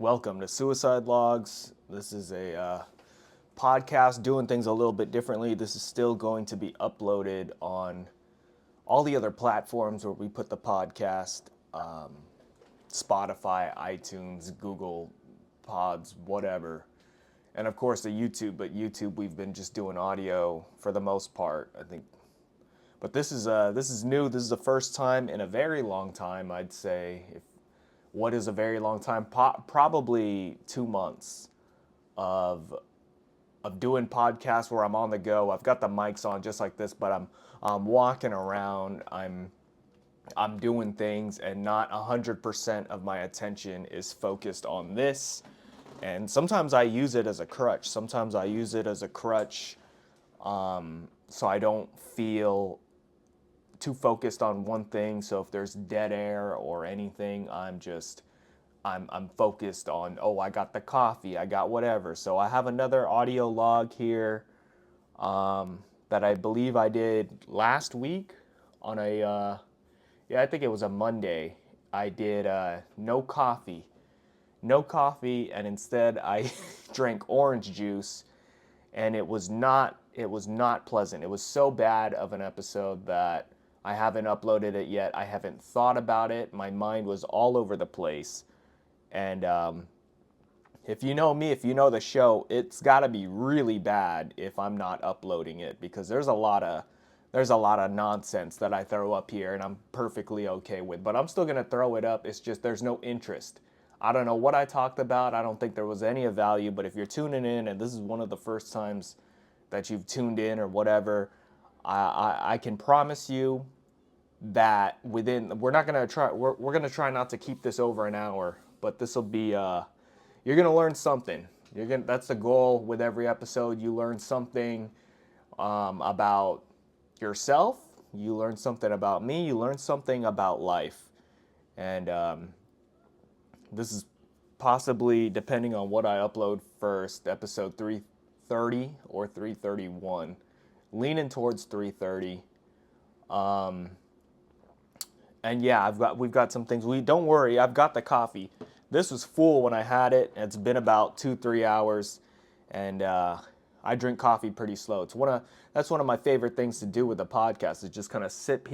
Welcome to Suicide Logs. This is a podcast doing things a little bit differently. This is still going to be uploaded on all the other platforms where we put the podcast, Spotify, iTunes, Google Pods, whatever. And of course the YouTube, but YouTube we've been just doing audio for the most part, I think. But this is new. This is the first time in a very long time, I'd say. What is a very long time? Probably 2 months of doing podcasts where I'm on the go. I've got the mics on just like this, but I'm walking around. I'm doing things, and not 100% of my attention is focused on this. And sometimes I use it as a crutch. So I don't feel too focused on one thing. So if there's dead air or anything, I'm focused on, oh, I got the coffee, I got whatever. So I have another audio log here that I believe I did last week on I think it was a Monday. I did no coffee, and instead I drank orange juice, and it was not pleasant. It was so bad of an episode that I haven't uploaded it yet. I haven't thought about it. My mind was all over the place. And if you know me, if you know the show, it's got to be really bad if I'm not uploading it, because there's a lot of nonsense that I throw up here, and I'm perfectly okay with. But I'm still going to throw it up. It's just there's no interest. I don't know what I talked about. I don't think there was any of value. But if you're tuning in and this is one of the first times that you've tuned in or whatever, I can promise you that we're going to try not to keep this over an hour, but this will be you're going to learn something. That's the goal with every episode. You learn something about yourself, you learn something about me, you learn something about life. And this is possibly, depending on what I upload first, episode 330 or 331. Leaning towards 330. And yeah, we've got some things. Don't worry, I've got the coffee. This was full when I had it. It's been about 2-3 hours, and I drink coffee pretty slow. That's one of my favorite things to do with the podcast, is just kind of sip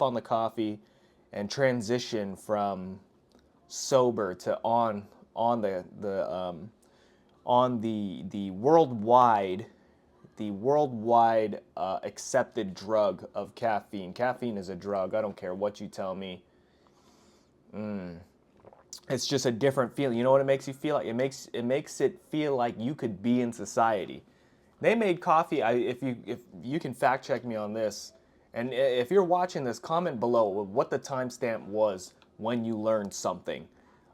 on the coffee, and transition from sober to on the worldwide accepted drug of caffeine. Caffeine is a drug. I don't care what you tell me. It's just a different feeling. You know what it makes you feel like? It makes it feel like you could be in society. They made coffee. If you can fact check me on this, and if you're watching this, comment below what the timestamp was when you learned something.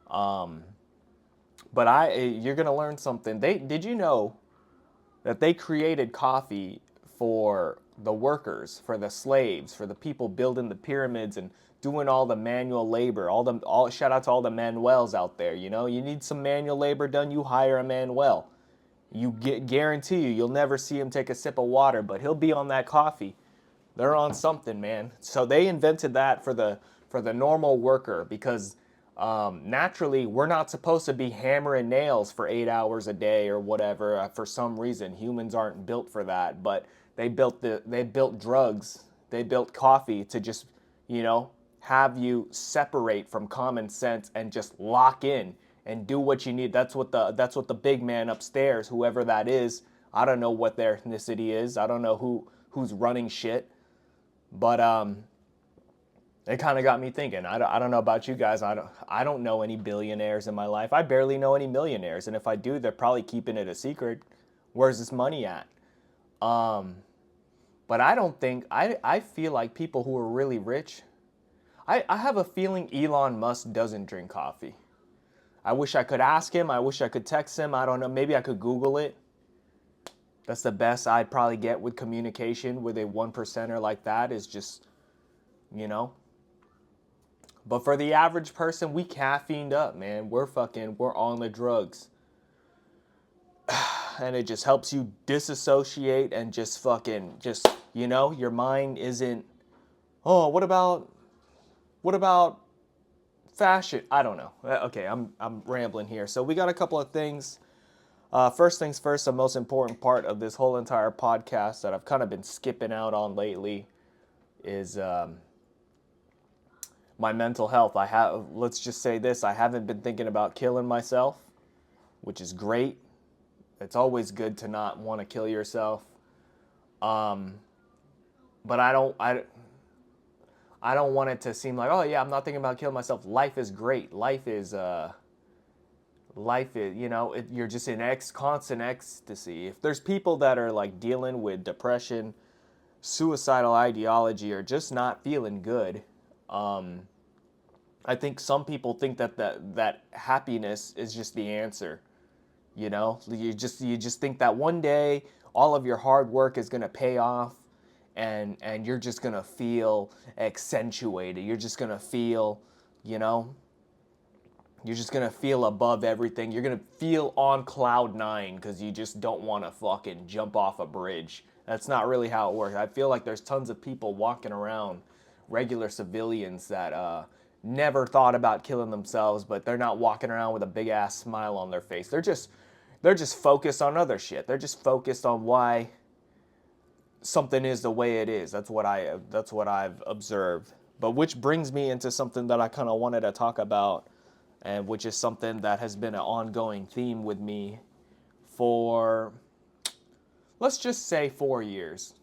But you're gonna learn something. Did you know that they created coffee for the workers, for the slaves, for the people building the pyramids and doing all the manual labor? Shout out to all the Manuels out there. You know, you need some manual labor done, you hire a Manuel. Guarantee you'll never see him take a sip of water, but he'll be on that coffee. They're on something, man. So they invented that for the normal worker, because naturally we're not supposed to be hammering nails for 8 hours a day or whatever. For some reason, humans aren't built for that. But they built drugs. They built coffee to just, have you separate from common sense and just lock in and do what you need. That's what the big man upstairs, whoever that is, I don't know what their ethnicity is. I don't know who's running shit. But it kind of got me thinking. I don't know about you guys. I don't know any billionaires in my life. I barely know any millionaires. And if I do, they're probably keeping it a secret. Where's this money at? But I feel like people who are really rich, I have a feeling Elon Musk doesn't drink coffee. I wish I could ask him. I wish I could text him. I don't know. Maybe I could Google it. That's the best I'd probably get with communication with a 1%er like that, is just, But for the average person, we caffeined up, man. We're on the drugs. And it just helps you disassociate and just your mind isn't, oh, what about fashion. I don't know. Okay, I'm rambling here. So we got a couple of things. First things first, the most important part of this whole entire podcast that I've kind of been skipping out on lately is my mental health. Let's just say this, I haven't been thinking about killing myself, which is great. It's always good to not want to kill yourself. Um, but I don't want it to seem like, oh yeah, I'm not thinking about killing myself. Life is great. Life is, you're just in constant ecstasy. If there's people that are like dealing with depression, suicidal ideology, or just not feeling good, I think some people think that happiness is just the answer. You just think that one day all of your hard work is gonna pay off, and you're just gonna feel accentuated. You're just gonna feel, you know, you're just gonna feel above everything. You're gonna feel on cloud nine because you just don't want to fucking jump off a bridge. That's not really how it works. I feel like there's tons of people walking around, regular civilians that never thought about killing themselves, but they're not walking around with a big ass smile on their face. They're just focused on other shit. They're just focused on why something is the way it is. That's what I've observed. But which brings me into something that I kind of wanted to talk about, and which is something that has been an ongoing theme with me for, let's just say, 4 years.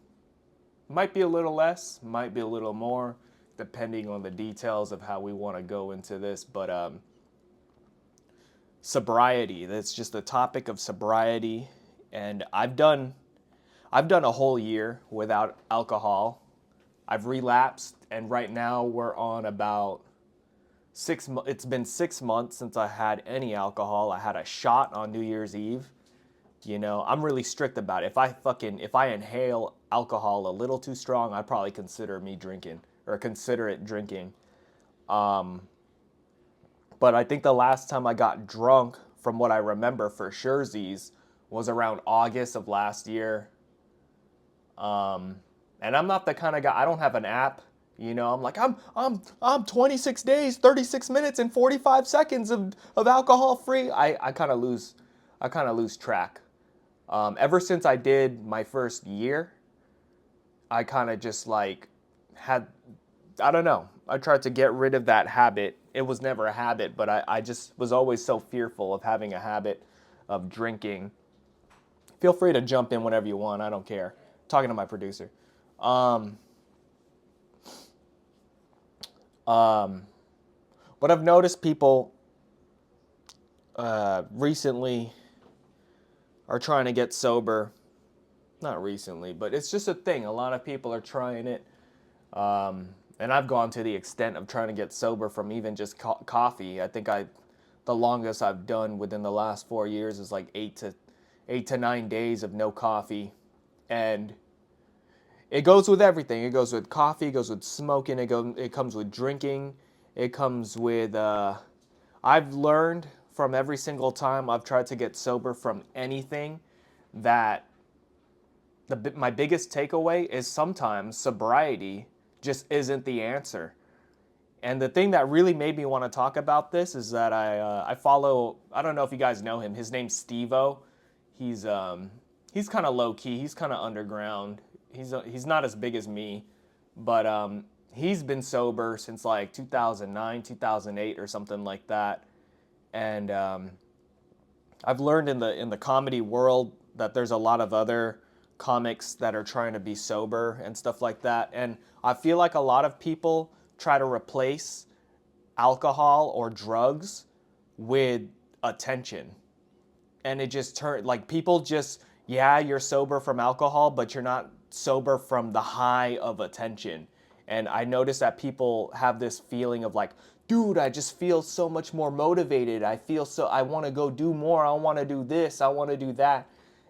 Might be a little less, might be a little more, depending on the details of how we want to go into this. But sobriety. That's just the topic of sobriety, and I've done a whole year without alcohol. I've relapsed, and right now we're on about it's been 6 months since I had any alcohol. I had a shot on New Year's Eve. I'm really strict about it. If I inhale alcohol a little too strong, I probably consider it drinking. Um, but I think the last time I got drunk, from what I remember for surezies, was around August of last year. Um, and I'm not the kind of guy. I don't have an app. I'm like I'm 26 days, 36 minutes, and 45 seconds of alcohol free. I kind of lose track. Ever since I did my first year, I kind of just like had, I don't know. I tried to get rid of that habit. It was never a habit, but I just was always so fearful of having a habit of drinking. Feel free to jump in whenever you want. I don't care. Talking to my producer. Um, um, but I've noticed people recently are trying to get sober. Not recently, but it's just a thing. A lot of people are trying it. And I've gone to the extent of trying to get sober from even just coffee. I think the longest I've done within the last 4 years is like 8 to 9 days of no coffee, and it goes with everything. It goes with coffee. It goes with smoking. It comes with drinking. It comes with. I've learned from every single time I've tried to get sober from anything that my biggest takeaway is sometimes sobriety just isn't the answer. And the thing that really made me want to talk about this is that I follow. I don't know if you guys know him. His name's Steve-O. He's kind of low key. He's kind of underground. He's not as big as me, but he's been sober since like 2009, 2008, or something like that. And I've learned in the comedy world that there's a lot of other comics that are trying to be sober and stuff like that. And I feel like a lot of people try to replace alcohol or drugs with attention. And it just turned like people just, yeah, you're sober from alcohol, but you're not sober from the high of attention. And I notice that people have this feeling of like, dude, I just feel so much more motivated. I want to go do more. I want to do this. I want to do that.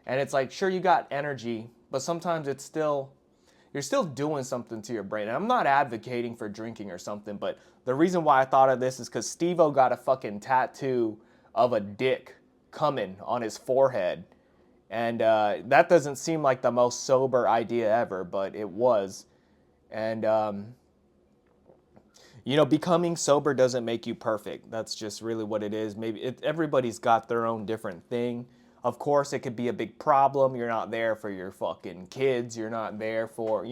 And it's like, sure, you got energy, but sometimes you're still doing something to your brain. And I'm not advocating for drinking or something, but the reason why I thought of this is because Steve-O got a fucking tattoo of a dick coming on his forehead. And that doesn't seem like the most sober idea ever, but it was. And Becoming sober doesn't make you perfect. That's just really what it is. Everybody's got their own different thing. Of course, it could be a big problem. You're not there for your fucking kids. You're not there for,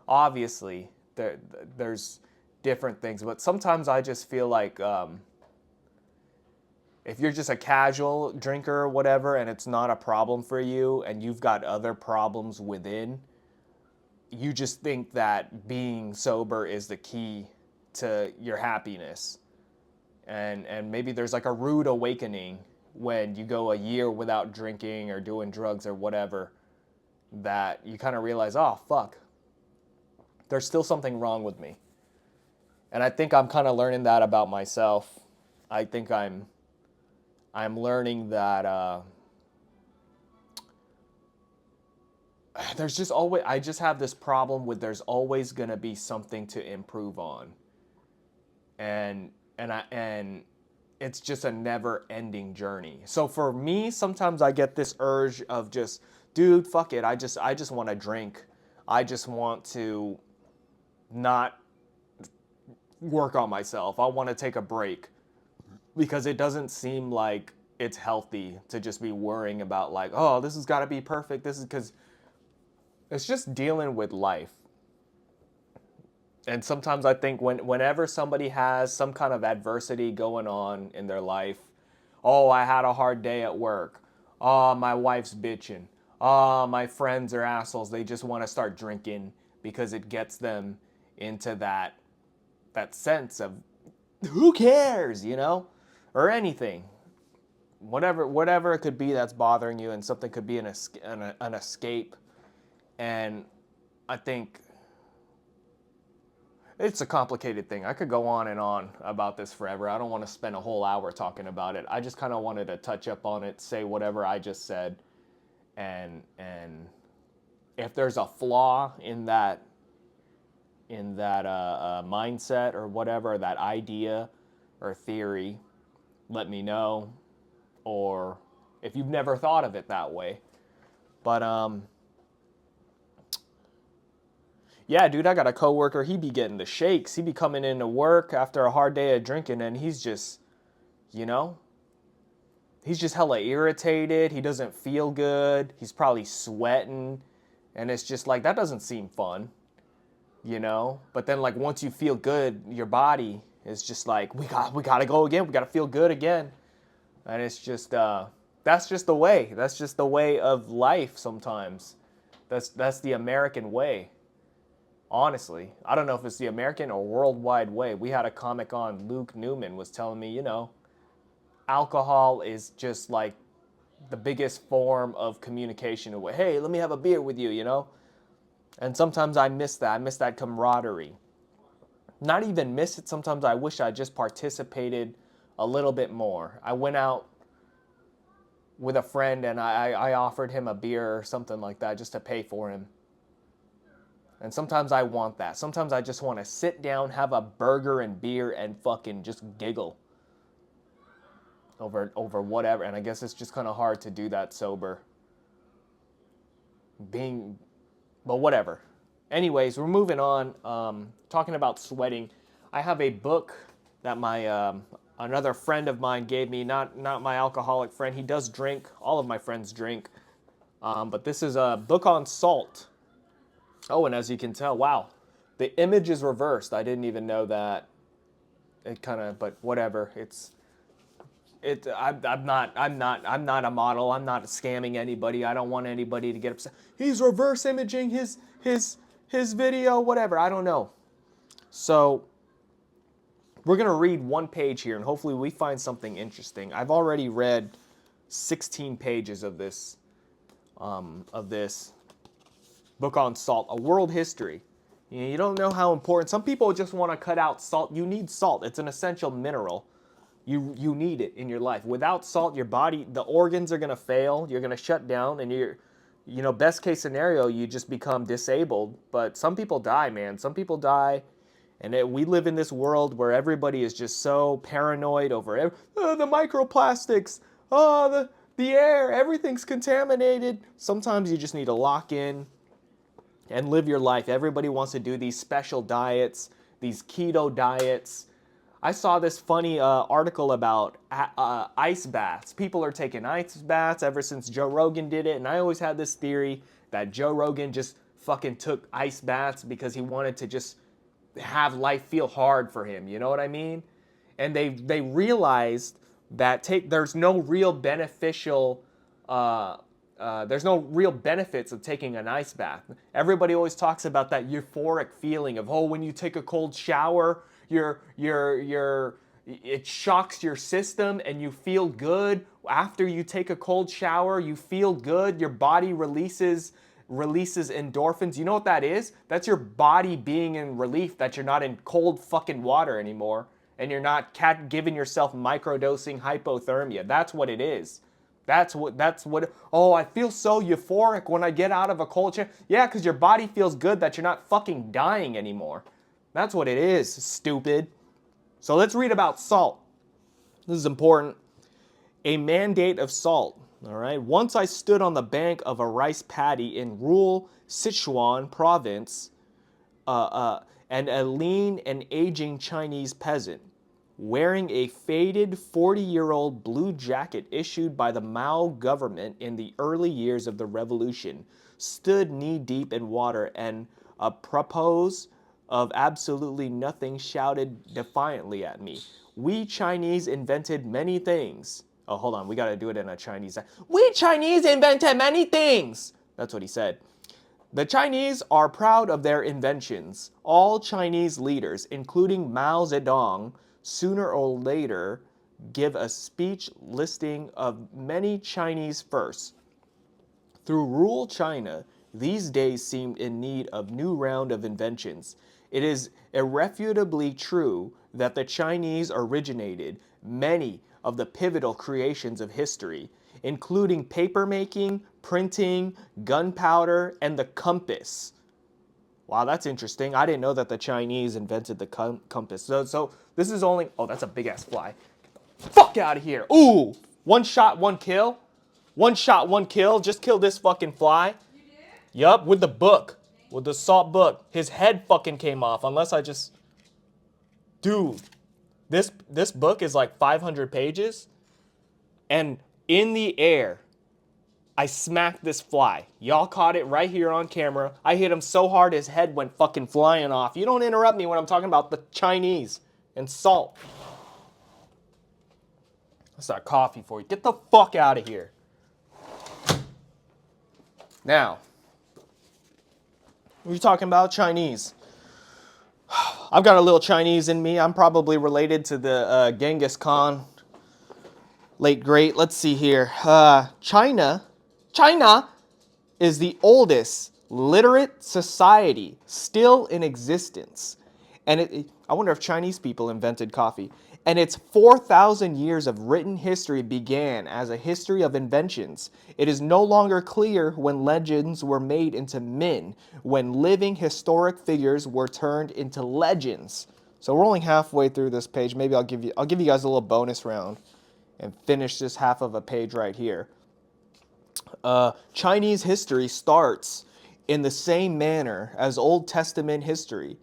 obviously there's different things. But sometimes I just feel like if you're just a casual drinker or whatever and it's not a problem for you and you've got other problems within, you just think that being sober is the key to your happiness. And maybe there's like a rude awakening when you go a year without drinking or doing drugs or whatever, that you kind of realize, oh, fuck, there's still something wrong with me. And I think I'm kind of learning that about myself. I think I'm learning that there's just always, I just have this problem with there's always going to be something to improve on. And it's just a never-ending journey. So for me, sometimes I get this urge of just, dude, fuck it. I just want to drink. I just want to not work on myself. I want to take a break because it doesn't seem like it's healthy to just be worrying about like, oh, this has got to be perfect. This is because it's just dealing with life. And sometimes I think whenever somebody has some kind of adversity going on in their life, oh, I had a hard day at work. Oh, my wife's bitching. Oh, my friends are assholes. They just want to start drinking because it gets them into that sense of who cares, or anything. Whatever it could be that's bothering you, and something could be an escape. And I think it's a complicated thing. I could go on and on about this forever. I don't want to spend a whole hour talking about it. I just kind of wanted to touch up on it, say whatever I just said, and if there's a flaw in that mindset or whatever, that idea or theory, let me know. Or if you've never thought of it that way. But yeah, dude, I got a coworker. He be getting the shakes. He be coming into work after a hard day of drinking, and he's just, he's just hella irritated. He doesn't feel good. He's probably sweating, and it's just like that doesn't seem fun, But then like once you feel good, your body is just like we got to go again. We got to feel good again, and it's just that's just the way. That's just the way of life sometimes. That's the American way. Honestly, I don't know if it's the American or worldwide way. We had a comic on, Luke Newman was telling me, alcohol is just like the biggest form of communication. Hey, let me have a beer with you, And sometimes I miss that. I miss that camaraderie. Not even miss it. Sometimes I wish I just participated a little bit more. I went out with a friend and I offered him a beer or something like that just to pay for him. And sometimes I want that. Sometimes I just want to sit down, have a burger and beer, and fucking just giggle over whatever. And I guess it's just kind of hard to do that sober. But whatever. Anyways, we're moving on. Talking about sweating. I have a book that my another friend of mine gave me. Not my alcoholic friend. He does drink. All of my friends drink. But this is a book on salt. Oh, and as you can tell, wow, the image is reversed. I didn't even know that. It kind of, but whatever. I'm not a model. I'm not scamming anybody. I don't want anybody to get upset. He's reverse imaging his video, whatever. I don't know. So we're gonna read one page here, and hopefully we find something interesting. I've already read 16 pages of this book on salt, a world history. You don't know how important. Some people just want to cut out salt. You need salt. It's an essential mineral. You need it in your life. Without salt, your body, the organs are going to fail. You're going to shut down, and best case scenario, you just become disabled. But some people die, man. Some people die, and we live in this world where everybody is just so paranoid over the microplastics, the air, everything's contaminated. Sometimes you just need to lock in and live your life. Everybody wants to do these special diets, these keto diets. I saw this funny article about ice baths. People are taking ice baths ever since Joe Rogan did it, and I always had this theory that Joe Rogan just fucking took ice baths because he wanted to just have life feel hard for him. You know what I mean? And they realized that there's no real beneficial there's no real benefits of taking an ice bath. Everybody always talks about that euphoric feeling of, oh, when you take a cold shower, it shocks your system and you feel good. After you take a cold shower, you feel good. Your body releases endorphins. You know what that is? That's your body being in relief that you're not in cold fucking water anymore and you're not giving yourself microdosing hypothermia. That's what it is. That's what, oh, I feel so euphoric when I get out of a cold shower. Yeah, because your body feels good that you're not fucking dying anymore. That's what it is, stupid. So let's read about salt. This is important. A mandate of salt. All right. Once I stood on the bank of a rice paddy in rural Sichuan province, and a lean and aging Chinese peasant, wearing a faded 40-year-old blue jacket issued by the Mao government in the early years of the revolution, stood knee-deep in water and, apropos of absolutely nothing, shouted defiantly at me. We Chinese invented many things. Oh, hold on, we gotta do it in a Chinese. We Chinese invented many things! That's what he said. The Chinese are proud of their inventions. All Chinese leaders, including Mao Zedong, sooner or later give a speech listing of many Chinese firsts. Through rural China, these days seemed in need of new round of inventions. It is irrefutably true that the Chinese originated many of the pivotal creations of history, including papermaking, printing, gunpowder, and the compass. Wow, that's interesting. I didn't know that the Chinese invented the compass. So this is only... Oh, that's a big-ass fly. Get the fuck out of here. Ooh! One shot, one kill. One shot, one kill. Just kill this fucking fly. You did? Yup, with the book. With the salt book. His head fucking came off, unless I just... Dude. This book is like 500 pages. And in the air, I smacked this fly. Y'all caught it right here on camera. I hit him so hard his head went fucking flying off. You don't interrupt me when I'm talking about the Chinese and salt. That's not coffee for you. Get the fuck out of here. Now, we're talking about Chinese. I've got a little Chinese in me. I'm probably related to the Genghis Khan, late great. Let's see here. China is the oldest literate society still in existence. And I wonder if Chinese people invented coffee. And its 4,000 years of written history began as a history of inventions. It is no longer clear when legends were made into men, when living historic figures were turned into legends. So we're only halfway through this page. Maybe I'll give you guys a little bonus round and finish this half of a page right here. Chinese history starts in the same manner as Old Testament history.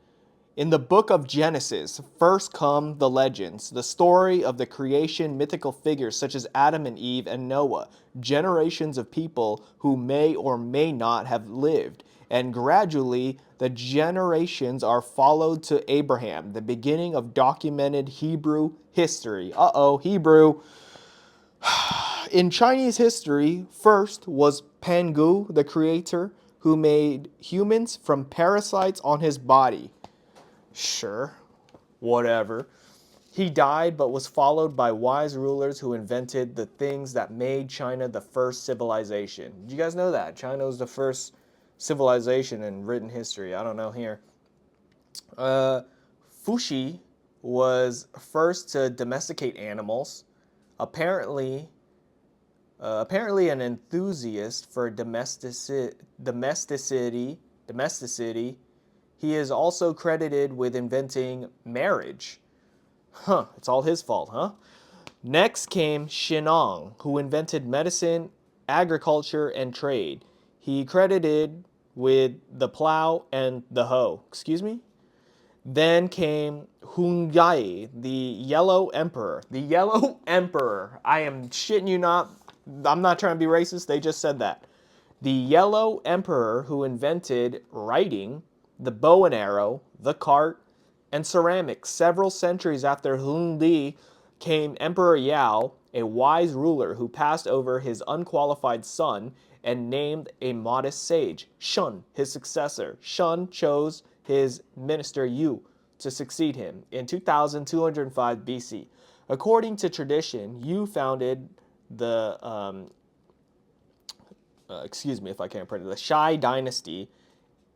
In the book of Genesis, first come the legends, the story of the creation, mythical figures such as Adam and Eve and Noah, generations of people who may or may not have lived. And gradually, the generations are followed to Abraham, the beginning of documented Hebrew history. Hebrew. In Chinese history, first was Pangu, the creator, who made humans from parasites on his body. Sure, whatever. He died but was followed by wise rulers who invented the things that made China the first civilization. Did you guys know that? China was the first civilization in written history. I don't know here. Fuxi was first to domesticate animals. Apparently an enthusiast for domesticity, he is also credited with inventing marriage. It's all his fault, huh? Next came Xinong, who invented medicine, agriculture, and trade. He credited with the plow and the hoe. Excuse me? Then came Hungai, the Yellow Emperor. The Yellow Emperor. I am shitting you not. I'm not trying to be racist. They just said that. The Yellow Emperor who invented writing, the bow and arrow, the cart, and ceramics. Several centuries after Hundi came Emperor Yao, a wise ruler who passed over his unqualified son and named a modest sage, Shun, his successor. Shun chose his minister Yu to succeed him in 2205 BC. According to tradition, Yu founded the excuse me if I can't pronounce it, the Shai dynasty,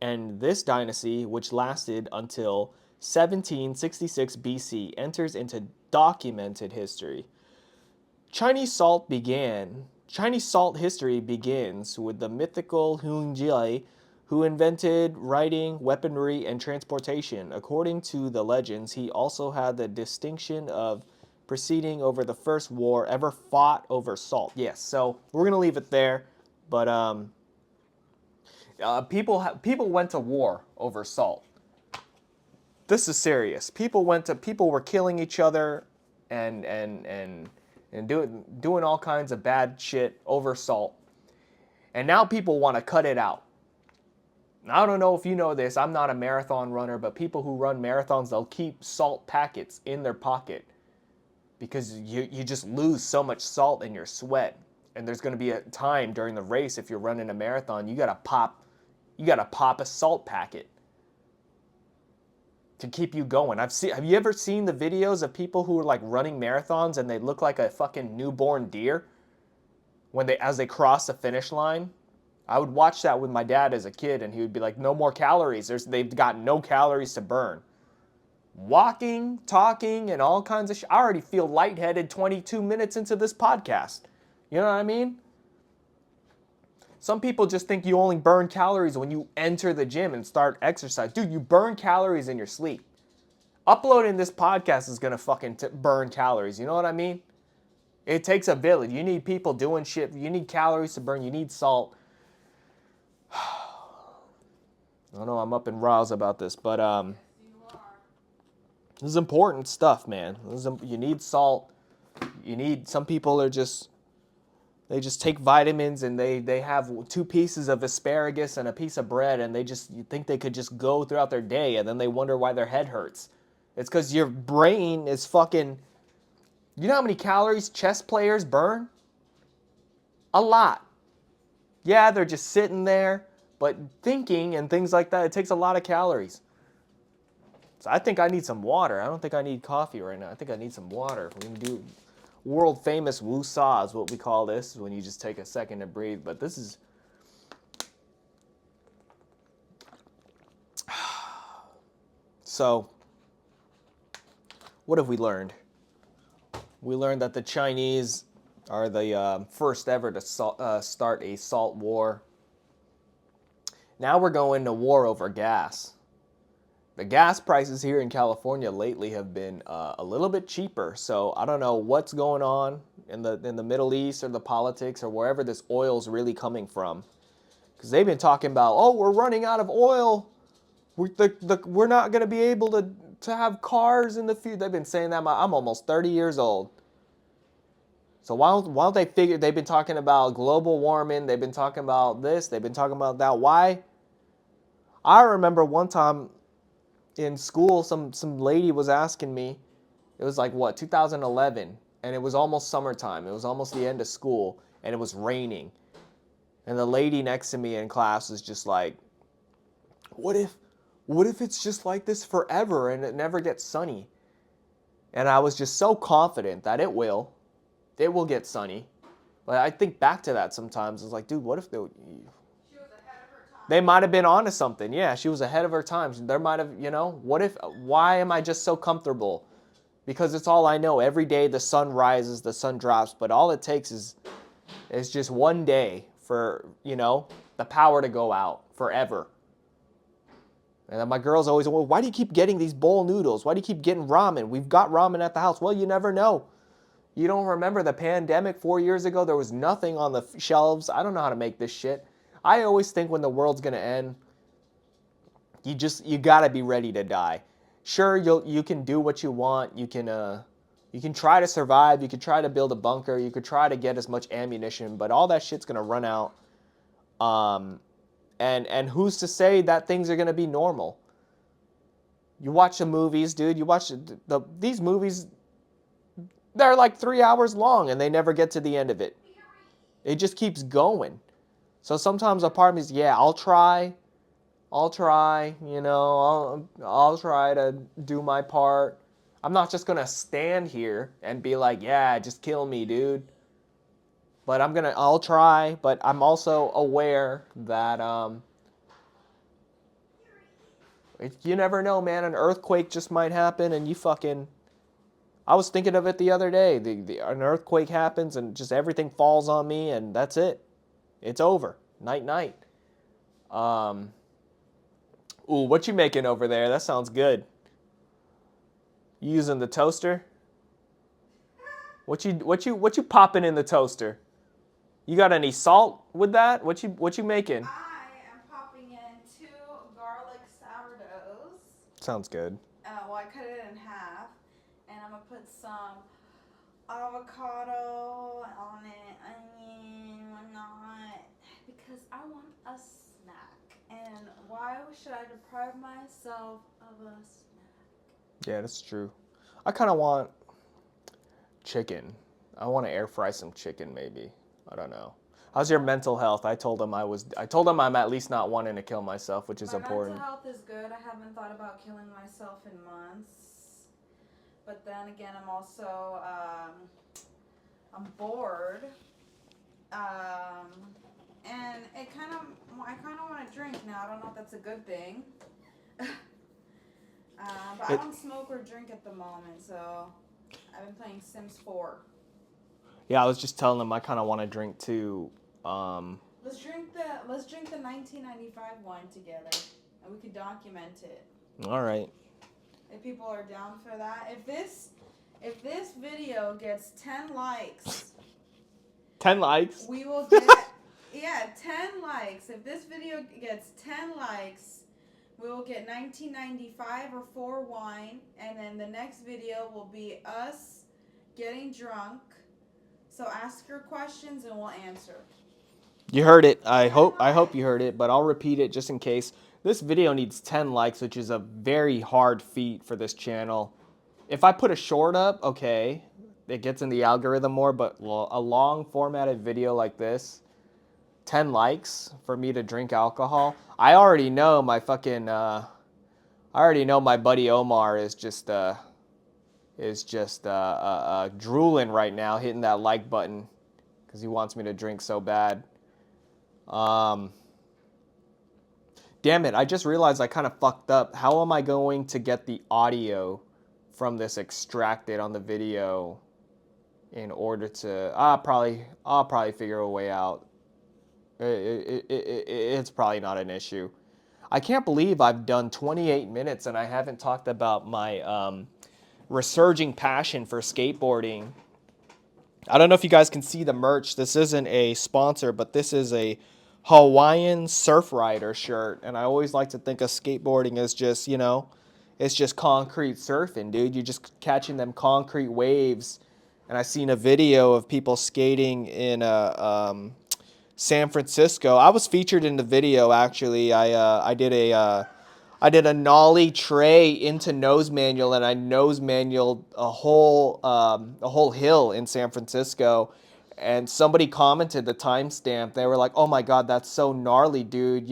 and this dynasty, which lasted until 1766 BC, enters into documented history. Chinese salt history begins with the mythical Hunjie, who invented writing, weaponry, and transportation. According to the legends, he also had the distinction of presiding over the first war ever fought over salt. Yes, so we're gonna leave it there, but people went to war over salt. This is serious. People were killing each other and doing all kinds of bad shit over salt. And now people want to cut it out. I don't know if you know this. I'm not a marathon runner, but people who run marathons, they'll keep salt packets in their pocket because you just lose so much salt in your sweat. And there's going to be a time during the race, if you're running a marathon, you got to pop a salt packet to keep you going. Have you ever seen the videos of people who are like running marathons and they look like a fucking newborn deer as they cross the finish line? I would watch that with my dad as a kid, and he would be like, no more calories. They've got no calories to burn. Walking, talking, and all kinds of shit. I already feel lightheaded 22 minutes into this podcast. You know what I mean? Some people just think you only burn calories when you enter the gym and start exercise. Dude, you burn calories in your sleep. Uploading this podcast is going to fucking burn calories. You know what I mean? It takes a village. You need people doing shit. You need calories to burn. You need salt. I don't know, I'm up in riles about this, but this is important stuff, man. You need salt. Some people they just take vitamins and they have 2 pieces of asparagus and a piece of bread, and you think they could just go throughout their day, and then they wonder why their head hurts. It's because your brain is fucking... You know how many calories chess players burn? A lot. Yeah, they're just sitting there, but thinking and things like that, it takes a lot of calories. So I think I need some water. I don't think I need coffee right now. I think I need some water. We can do world famous woo-saw is what we call this, when you just take a second to breathe. But this is... So, what have we learned? We learned that the Chinese are the first ever to start a salt war. Now we're going to war over gas. The gas prices here in California lately have been a little bit cheaper. So I don't know what's going on in the Middle East or the politics or wherever this oil's really coming from. Because they've been talking about, oh, we're running out of oil. We're not going to be able to have cars in the future. They've been saying that. I'm almost 30 years old. So while they've been talking about global warming, they've been talking about this, they've been talking about that. Why? I remember one time in school, some lady was asking me, it was like, 2011, and it was almost summertime. It was almost the end of school, and it was raining. And the lady next to me in class was just like, what if it's just like this forever and it never gets sunny? And I was just so confident that it will get sunny. But I think back to that sometimes. It's like, dude, what if she was ahead of her time. They might have been onto something. Yeah, she was ahead of her time. There might have, why am I just so comfortable? Because it's all I know. Every day the sun rises, the sun drops, but all it takes is just one day for, the power to go out forever. And my girls always, well, why do you keep getting these bowl noodles? Why do you keep getting ramen? We've got ramen at the house. Well, you never know. You don't remember the pandemic 4 years ago? There was nothing on the shelves. I don't know how to make this shit. I always think when the world's going to end, you got to be ready to die. sure, you can do what you want. You can try to survive. You could try to build a bunker. You could try to get as much ammunition, but all that shit's gonna run out. Um, and who's to say that things are gonna be normal? You watch the movies, dude. You watch these movies. They're like 3 hours long, and they never get to the end of it. It just keeps going. So sometimes a part of me is, yeah, I'll try, I'll try to do my part. I'm not just gonna stand here and be like, yeah, just kill me, dude. But I'll try. But I'm also aware that you never know, man. An earthquake just might happen, and you fucking. I was thinking of it the other day. An earthquake happens, and just everything falls on me, and that's it. It's over. Night, night. Um, Ooh, what you making over there? That sounds good. You using the toaster? What you popping in the toaster? You got any salt with that? What you making? I am popping in 2 garlic sourdoughs. Sounds good. Well, I cut it in half, and I'm gonna put some avocado on it, onion, whatnot, because I want a snack. And why should I deprive myself of a snack? Yeah, that's true. I kind of want chicken. I want to air fry some chicken, maybe. I don't know. How's your mental health? I told him I'm at least not wanting to kill myself, which is My important. mental health is good. I haven't thought about killing myself in months. But then again, I'm also I'm bored, and I kind of want to drink now. I don't know if that's a good thing, but I don't smoke or drink at the moment. So I've been playing Sims 4. Yeah, I was just telling him I kind of want to drink too. Let's drink the 1995 wine together, and we could document it. All right. If people are down for that, if this video gets 10 likes, 10 likes? we will get 10 likes. If this video gets 10 likes, we will get 1995 or 4 wine, and then the next video will be us getting drunk. So ask your questions and we'll answer. You heard it. I hope you heard it, but I'll repeat it just in case. This video needs 10 likes, which is a very hard feat for this channel. If I put a short up, okay, it gets in the algorithm more, but a long formatted video like this, 10 likes for me to drink alcohol. I already know my buddy Omar is just drooling right now, hitting that like button because he wants me to drink so bad. Damn it, I just realized I kind of fucked up. How am I going to get the audio from this extracted on the video in order to... I'll probably figure a way out. It's probably not an issue. I can't believe I've done 28 minutes and I haven't talked about my resurging passion for skateboarding. I don't know if you guys can see the merch. This isn't a sponsor, but this is a Hawaiian surf rider shirt, and I always like to think of skateboarding as just, it's just concrete surfing, dude. You're just catching them concrete waves. And I seen a video of people skating in San Francisco. I was featured in the video actually. I did a nollie tray into nose manual, and I nose manualed a whole hill in San Francisco. And somebody commented the timestamp. They were like, "Oh my God, that's so gnarly, dude.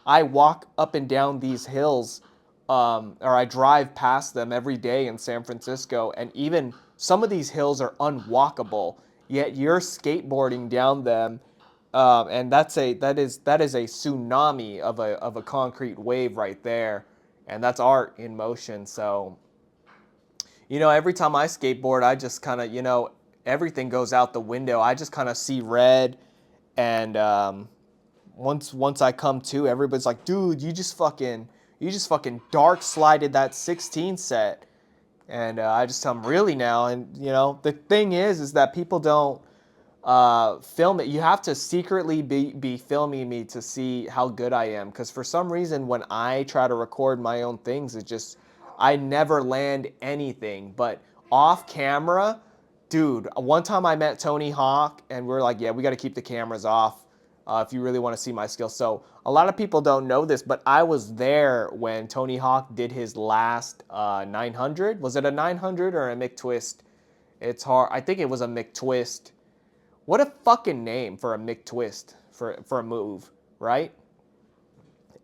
I walk up and down these hills, or I drive past them every day in San Francisco, and even some of these hills are unwalkable. Yet you're skateboarding down them, and that is a tsunami of a concrete wave right there, and that's art in motion. So, every time I skateboard, I just kind of everything goes out the window. I just kind of see red, and once I come to, everybody's like, "Dude, you just fucking dark slided that 16 set," and I just tell them, "Really now?" And the thing is that people don't film it. You have to secretly be filming me to see how good I am, because for some reason when I try to record my own things, I never land anything. But off camera, dude, one time I met Tony Hawk and we're like, yeah, we got to keep the cameras off if you really want to see my skills. So a lot of people don't know this, but I was there when Tony Hawk did his last 900. Was it a 900 or a McTwist? It's hard. I think it was a McTwist. What a fucking name for a McTwist for a move, right?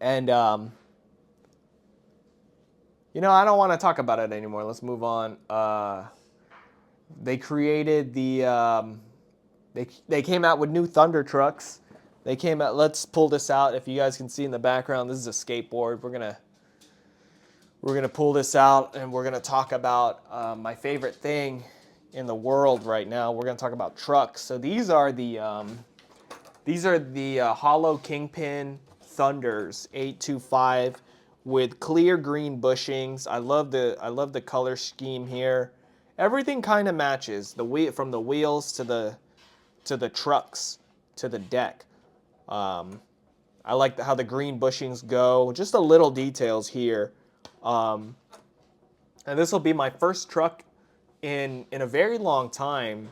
And you know, I don't want to talk about it anymore. Let's move on. They created the they came out with new Thunder trucks. They came out. Let's pull this out. If you guys can see in the background, this is a skateboard. We're gonna pull this out and we're gonna talk about my favorite thing in the world right now. We're gonna talk about trucks. So these are the Hollow Kingpin Thunders 825 with clear green bushings. I love the color scheme here. Everything kind of matches from the wheels to the trucks to the deck. I like how the green bushings go. Just a little details here. And this will be my first truck in a very long time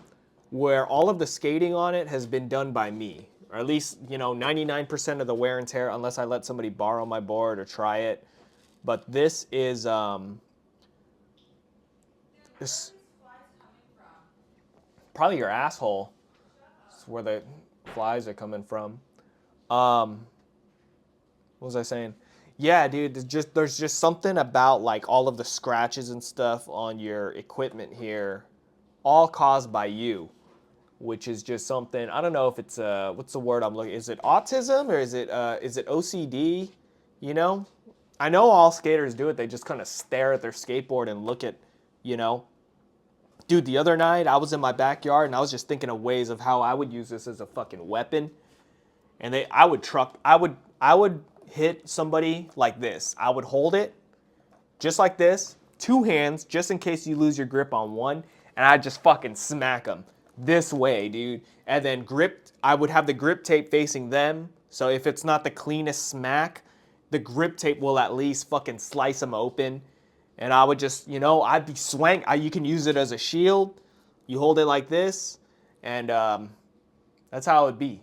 where all of the skating on it has been done by me. Or at least, you know, 99% of the wear and tear, unless I let somebody borrow my board or try it. But this is this probably your asshole. That's where the flies are coming from. What was I saying? Yeah, dude, there's just something about like all of the scratches and stuff on your equipment here, all caused by you, which is just something. I don't know if it's what's the word I'm looking? Is it autism or is it OCD? You know, I know all skaters do it. They just kind of stare at their skateboard and look at, you know. Dude, the other night I was in my backyard and I was just thinking of ways of how I would use this as a fucking weapon. And I would hit somebody like this. I would hold it just like this, two hands, just in case you lose your grip on one, and I'd just fucking smack them this way, dude. And then I would have the grip tape facing them, so if it's not the cleanest smack, the grip tape will at least fucking slice them open. And I would just, you know, I'd be you can use it as a shield. You hold it like this, and that's how it would be.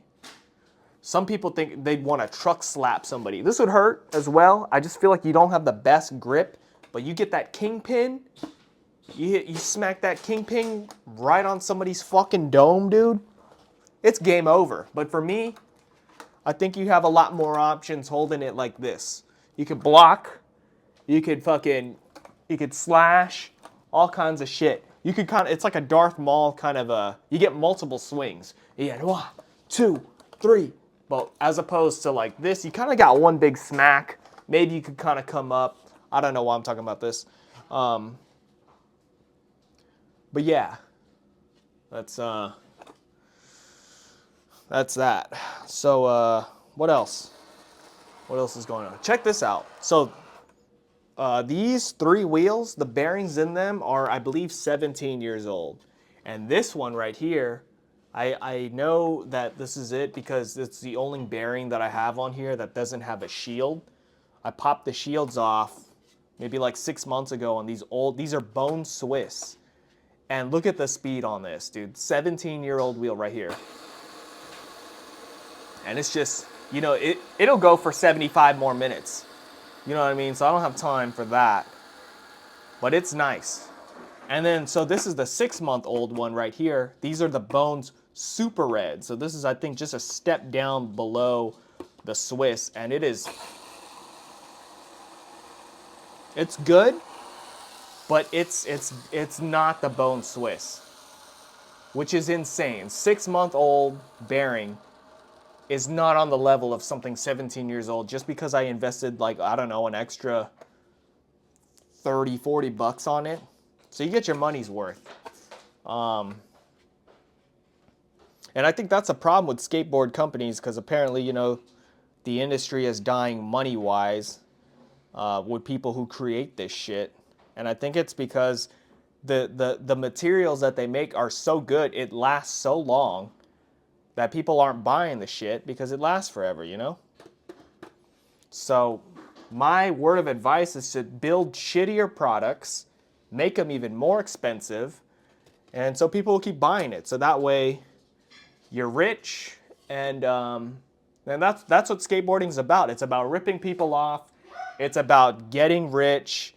Some people think they'd want to truck slap somebody. This would hurt as well. I just feel like you don't have the best grip, but you get that kingpin, you smack that kingpin right on somebody's fucking dome, dude. It's game over. But for me, I think you have a lot more options holding it like this. You could block, you could slash, all kinds of shit. You could it's like a Darth Maul kind of you get multiple swings. You get 1, 2, 3. But as opposed to like this, you kind of got one big smack. Maybe you could kind of come up. I don't know why I'm talking about this. But yeah, that's that. So what else? What else is going on? Check this out. So these 3 wheels, the bearings in them are, I believe, 17 years old. And this one right here, I know that this is it because it's the only bearing that I have on here that doesn't have a shield. I popped the shields off maybe like 6 months ago on these are bone Swiss. And look at the speed on this, dude. 17-year-old wheel right here. And it's just, you know, it'll go for 75 more minutes. You know what I mean? So I don't have time for that. But it's nice. And then, so this is the 6-month-old one right here. These are the Bones Super Red. So this is, I think, just a step down below the Swiss. And it's good, but it's not the Bone Swiss, which is insane. 6-month-old bearing is not on the level of something 17 years old just because I invested, like, I don't know, an extra 30, 40 bucks on it. So you get your money's worth. And I think that's a problem with skateboard companies because apparently, you know, the industry is dying money-wise with people who create this shit. And I think it's because the materials that they make are so good, it lasts so long that people aren't buying the shit because it lasts forever, you know? So My word of advice is to build shittier products, make them even more expensive, and so people will keep buying it. So that way you're rich, and that's what skateboarding is about. It's about ripping people off. It's about getting rich.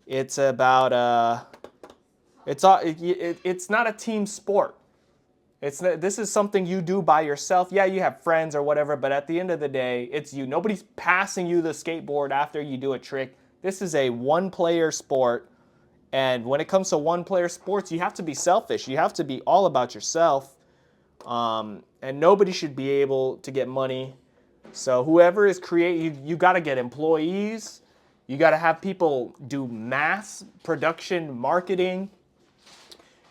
It's about it's not a team sport. This is something you do by yourself. Yeah, you have friends or whatever, but at the end of the day, it's you. Nobody's passing you the skateboard after you do a trick. This is a one-player sport, and when it comes to one-player sports, you have to be selfish. You have to be all about yourself, and nobody should be able to get money. So whoever is creating, you got to get employees. You got to have people do mass production marketing.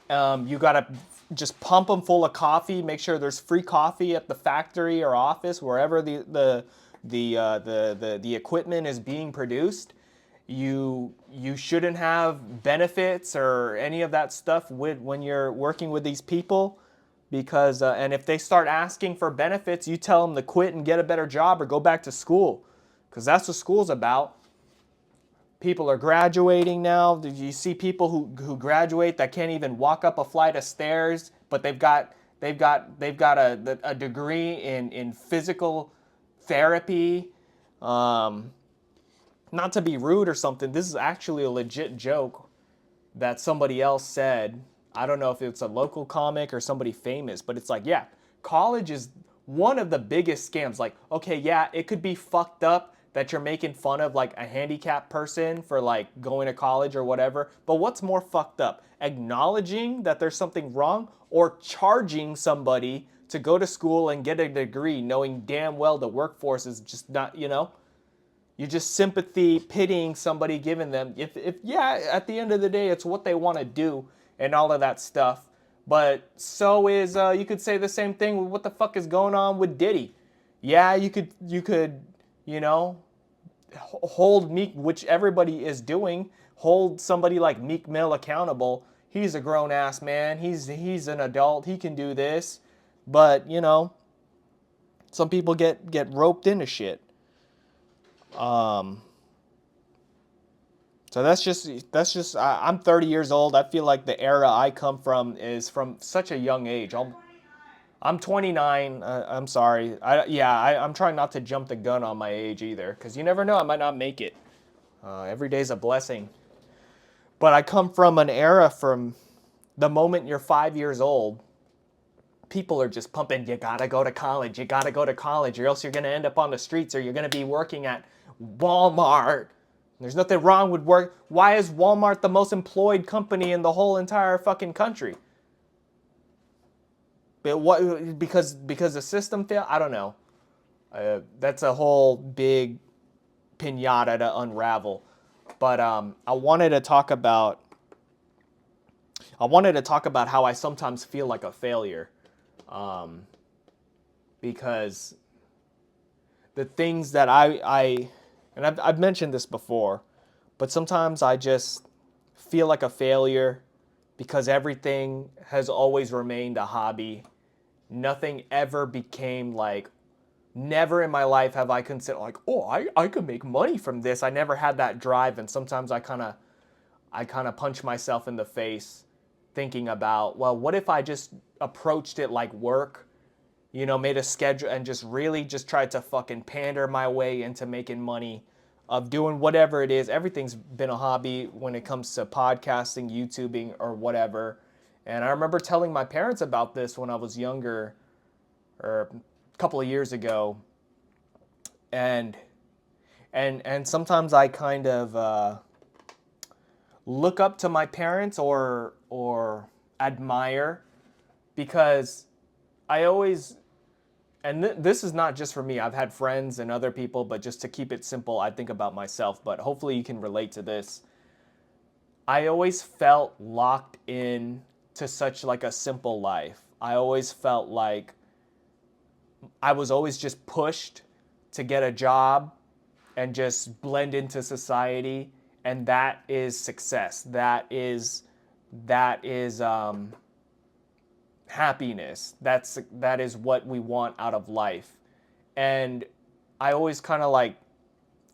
You gotta just pump them full of coffee. Make sure there's free coffee at the factory or office, wherever the equipment is being produced. You shouldn't have benefits or any of that stuff when you're working with these people, because and if they start asking for benefits, you tell them to quit and get a better job or go back to school, because that's what school's about. People are graduating now. You see people who graduate that can't even walk up a flight of stairs, but they've got a degree in physical therapy. Not to be rude or something, this is actually a legit joke that somebody else said. I don't know if it's a local comic or somebody famous, but it's like, yeah, college is one of the biggest scams. Like, okay, yeah, it could be fucked up that you're making fun of like a handicapped person for like going to college or whatever, but what's more fucked up? Acknowledging that there's something wrong, or charging somebody to go to school and get a degree knowing damn well the workforce is just not, you just sympathy pitying somebody, giving them, if yeah, at the end of the day it's what they want to do and all of that stuff. But so is you could say the same thing with what the fuck is going on with Diddy. Yeah, you could you know hold Meek, which everybody is doing, hold somebody like Meek Mill accountable. He's a grown ass man. He's an adult. He can do this. But some people get roped into shit. Um, so that's just I'm 30 years old. I feel like the era I come from is from such a young age. I'm 29. I'm sorry. I'm trying not to jump the gun on my age either, because you never know. I might not make it. Every day's a blessing. But I come from an era from the moment you're 5 years old. People are just pumping, you gotta go to college, you gotta go to college, or else you're gonna end up on the streets, or you're gonna be working at Walmart. There's nothing wrong with work. Why is Walmart the most employed company in the whole entire fucking country? But what? Because the system failed? I don't know. That's a whole big pinata to unravel. But I wanted to talk about how I sometimes feel like a failure, um, because the things that and I've mentioned this before, but sometimes I just feel like a failure because everything has always remained a hobby. Nothing ever became like, never in my life have I considered like, oh, I could make money from this. I never had that drive, and sometimes I kind of punch myself in the face thinking about, well, what if I just approached it like work, made a schedule and just really just tried to fucking pander my way into making money of doing whatever it is. Everything's been a hobby when it comes to podcasting, YouTubing, or whatever. And I remember telling my parents about this when I was younger, or a couple of years ago, and and sometimes I kind of look up to my parents or admire, because I always, and this is not just for me. I've had friends and other people, but just to keep it simple, I think about myself, but hopefully you can relate to this. I always felt locked in to such like a simple life. I always felt like I was always just pushed to get a job and just blend into society, and that is success. That is happiness. That is what we want out of life. And I always kind of like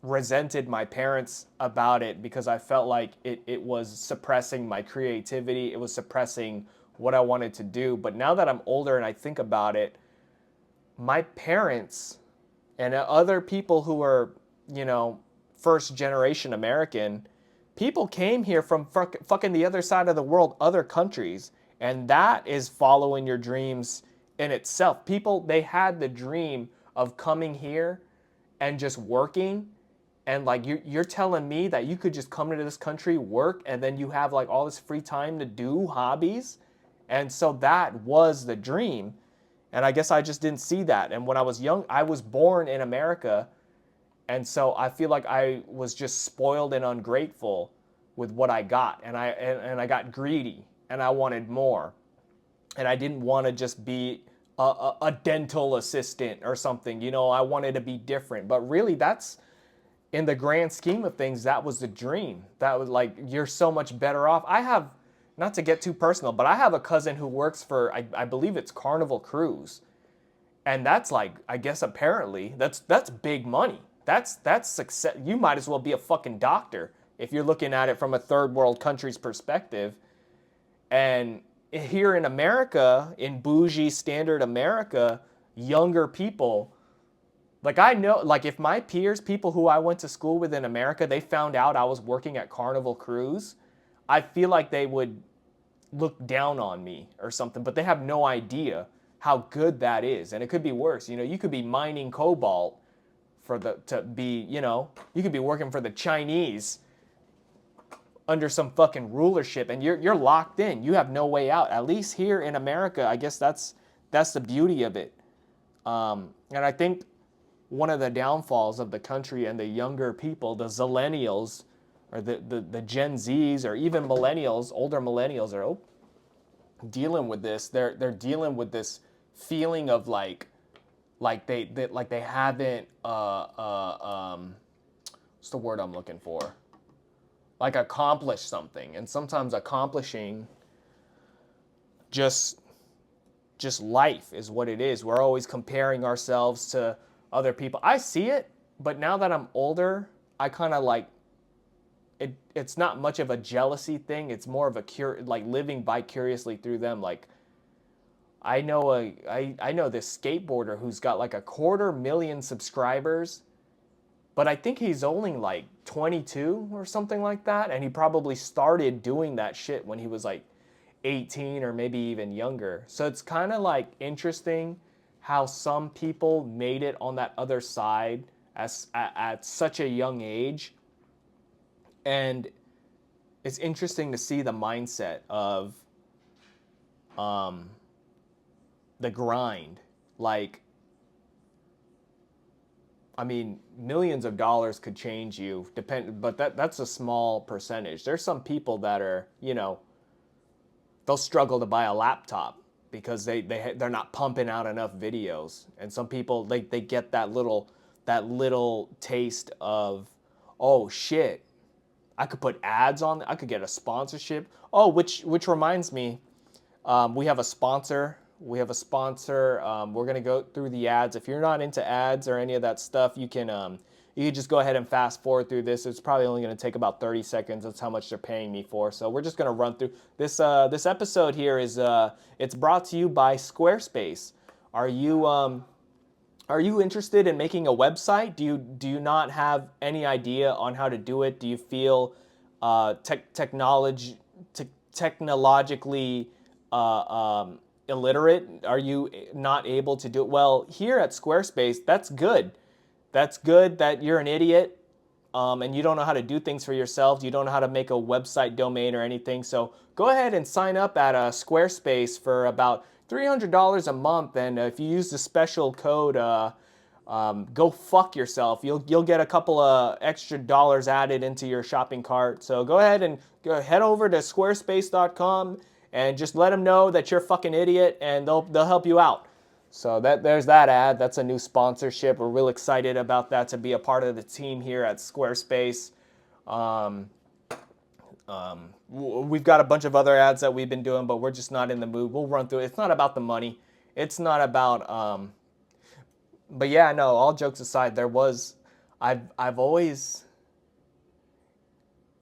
resented my parents about it because I felt like it was suppressing my creativity. It was suppressing what I wanted to do. But now that I'm older and I think about it, my parents and other people who are, you know, first generation American, people came here from fucking the other side of the world, other countries. And that is following your dreams in itself. People, they had the dream of coming here and just working. And like you're telling me that you could just come into this country, work, and then you have like all this free time to do hobbies. And so that was the dream. And I guess I just didn't see that. And when I was young, I was born in America. And so I feel like I was just spoiled and ungrateful with what I got. And I got greedy and I wanted more. And I didn't want to just be a dental assistant or something. You know, I wanted to be different. But really, that's in the grand scheme of things, that was the dream. That was like, you're so much better off. I have, not to get too personal, but I have a cousin who works for, I believe it's Carnival Cruise. And that's like, I guess apparently, that's big money. That's success. You might as well be a fucking doctor if you're looking at it from a third world country's perspective. And here in America, in bougie standard America, younger people, like I know, like if my peers, people who I went to school with in America, they found out I was working at Carnival Cruise, I feel like they would look down on me or something, but they have no idea how good that is. And it could be worse. You know, you could be mining cobalt to be, you know, you could be working for the Chinese under some fucking rulership and you're locked in. You have no way out. At least here in America, I guess that's the beauty of it. And I think one of the downfalls of the country and the younger people, the zillennials, or the Gen Zs, or even millennials, older millennials, are dealing with this. They're dealing with this feeling of like they haven't what's the word I'm looking for? Like accomplished something, and sometimes accomplishing just life is what it is. We're always comparing ourselves to other people. I see it, but now that I'm older, I kind of like it. It's not much of a jealousy thing. It's more of a like living vicariously through them. Like I know I know this skateboarder who's got like 250,000 subscribers, but I think he's only like 22 or something like that, and he probably started doing that shit when he was like 18 or maybe even younger. So it's kind of like interesting how some people made it on that other side at such a young age. And it's interesting to see the mindset of the grind. Like, I mean, millions of dollars could change you, but that's a small percentage. There's some people that are, you know, they'll struggle to buy a laptop because they're not pumping out enough videos. And some people they get that little taste of, oh shit, I could put ads on, I could get a sponsorship. Oh, which reminds me, we have a sponsor. We're gonna go through the ads. If you're not into ads or any of that stuff, you can just go ahead and fast forward through this. It's probably only gonna take about 30 seconds. That's how much they're paying me for. So we're just gonna run through this. This episode here is it's brought to you by Squarespace. Are you interested in making a website? Do you not have any idea on how to do it? Do you feel technologically illiterate? Are you not able to do it? Well, here at Squarespace, that's good. That's good that you're an idiot and you don't know how to do things for yourself. You don't know how to make a website domain or anything. So go ahead and sign up at Squarespace for about $300 a month. And if you use the special code, go fuck yourself, you'll get a couple of extra dollars added into your shopping cart. So go ahead and head over to squarespace.com and just let them know that you're a fucking idiot, and they'll help you out. So there's that ad. That's a new sponsorship. We're real excited about that, to be a part of the team here at Squarespace. We've got a bunch of other ads that we've been doing, but we're just not in the mood. We'll run through it. It's not about the money. It's not about. But yeah, no. All jokes aside, I've always,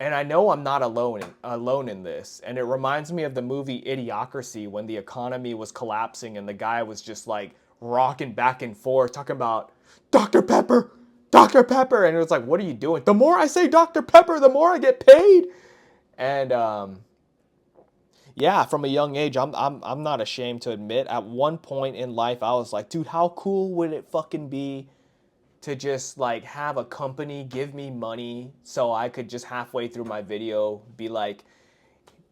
and I know I'm not alone in this. And it reminds me of the movie Idiocracy when the economy was collapsing and the guy was just like rocking back and forth talking about Dr. Pepper, Dr. Pepper, and it was like, what are you doing? The more I say Dr. Pepper, the more I get paid. And yeah, from a young age, I'm not ashamed to admit. At one point in life, I was like, dude, how cool would it fucking be to just like have a company give me money so I could just halfway through my video be like,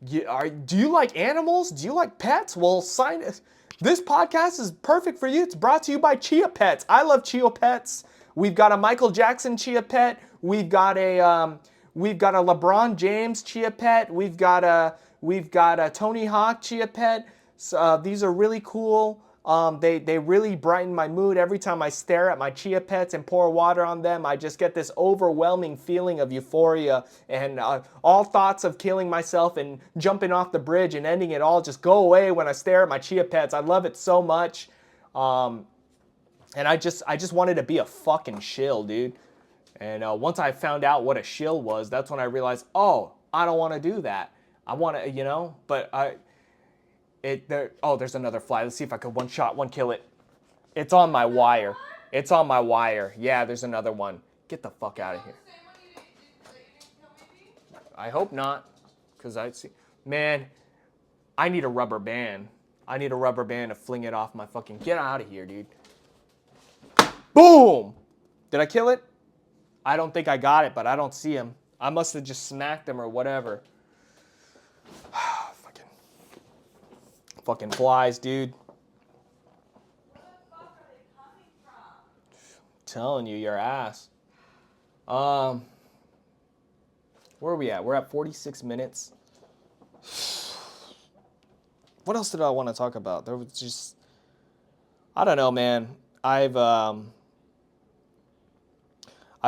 do you like animals? Do you like pets? Well, sign it. This podcast is perfect for you. It's brought to you by Chia Pets. I love Chia Pets. We've got a Michael Jackson Chia Pet. We've got a LeBron James Chia Pet. We've got a Tony Hawk Chia Pet. So, these are really cool. They really brighten my mood. Every time I stare at my Chia Pets and pour water on them, I just get this overwhelming feeling of euphoria, and all thoughts of killing myself and jumping off the bridge and ending it all just go away when I stare at my Chia Pets. I love it so much. And I just wanted to be a fucking shill, dude. And once I found out what a shill was, that's when I realized, oh, I don't want to do that. I want to, but there's another fly. Let's see if I could one kill it. It's on my wire. It's on my wire. Yeah, there's another one. Get the fuck out of here. I hope not, because I see, man, I need a rubber band. I need a rubber band to fling it off my fucking. Get out of here, dude. Boom! Did I kill it? I don't think I got it, but I don't see him. I must have just smacked him or whatever. Fucking flies, dude. Telling you, your ass. Where are we at? We're at 46 minutes. What else did I want to talk about? There was just, I don't know, man. I've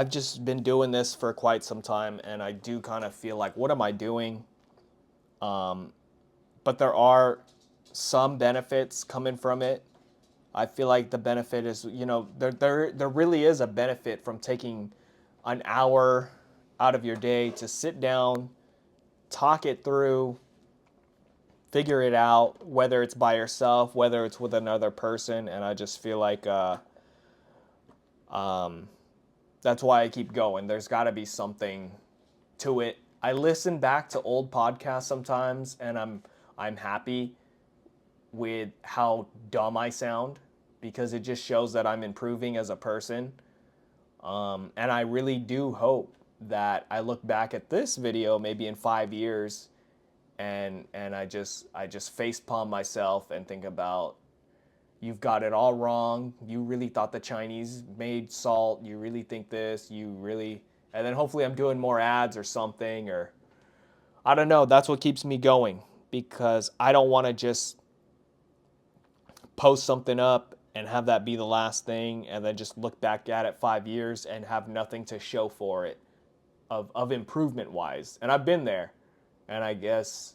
just been doing this for quite some time, and I do kind of feel like, what am I doing? But there are some benefits coming from it. I feel like the benefit is, there really is a benefit from taking an hour out of your day to sit down, talk it through, figure it out, whether it's by yourself, whether it's with another person. And I just feel like that's why I keep going. There's got to be something to it. I listen back to old podcasts sometimes, and I'm happy with how dumb I sound, because it just shows that I'm improving as a person. And I really do hope that I look back at this video maybe in 5 years, and I just facepalm myself and think about, you've got it all wrong. You really thought the Chinese made salt. You really think this. And then hopefully I'm doing more ads or something, or I don't know. That's what keeps me going, because I don't want to just post something up and have that be the last thing and then just look back at it 5 years and have nothing to show for it of improvement wise. And I've been there. And I guess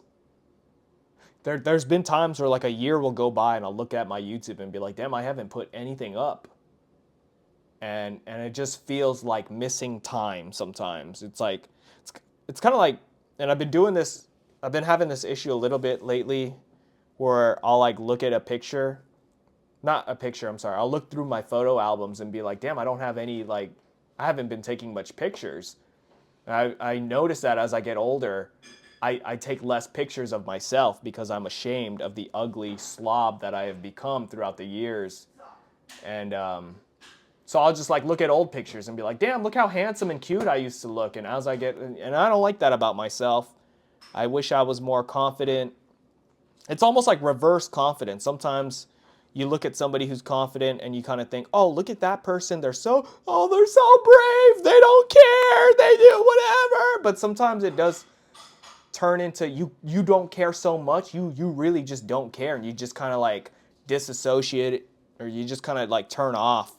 there's been times where like a year will go by and I'll look at my YouTube and be like, damn, I haven't put anything up. And it just feels like missing time sometimes. It's like, it's kind of like, and I've been having this issue a little bit lately, where I'll like look at a picture, not a picture, I'm sorry. I'll look through my photo albums and be like, damn, I don't have any, like, I haven't been taking much pictures. And I notice that as I get older, I take less pictures of myself because I'm ashamed of the ugly slob that I have become throughout the years. And so I'll just like look at old pictures and be like, damn, look how handsome and cute I used to look. And and I don't like that about myself. I wish I was more confident. It's almost like reverse confidence. Sometimes you look at somebody who's confident and you kind of think, oh, look at that person. They're so brave. They don't care. They do whatever. But sometimes it does turn into you don't care so much. You really just don't care. And you just kind of like disassociate it, or you just kind of like turn off.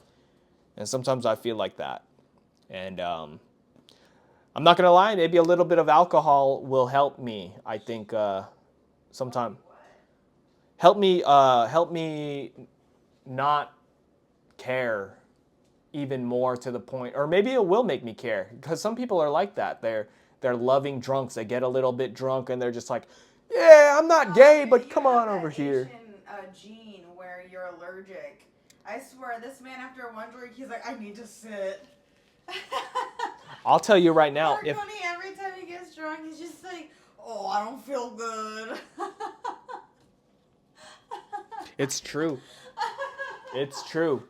And sometimes I feel like that. And I'm not going to lie, maybe a little bit of alcohol will help me. I think sometime. Help me not care even more to the point, or maybe it will make me care, because some people are like that. They're loving drunks. They get a little bit drunk and they're just like, yeah, I'm not gay, but You come have on that over here. Asian gene where you're allergic. I swear, this man after one drink, he's like, I need to sit. I'll tell you right now, if Marconi, every time he gets drunk, he's just like, oh, I don't feel good. it's true. It's true.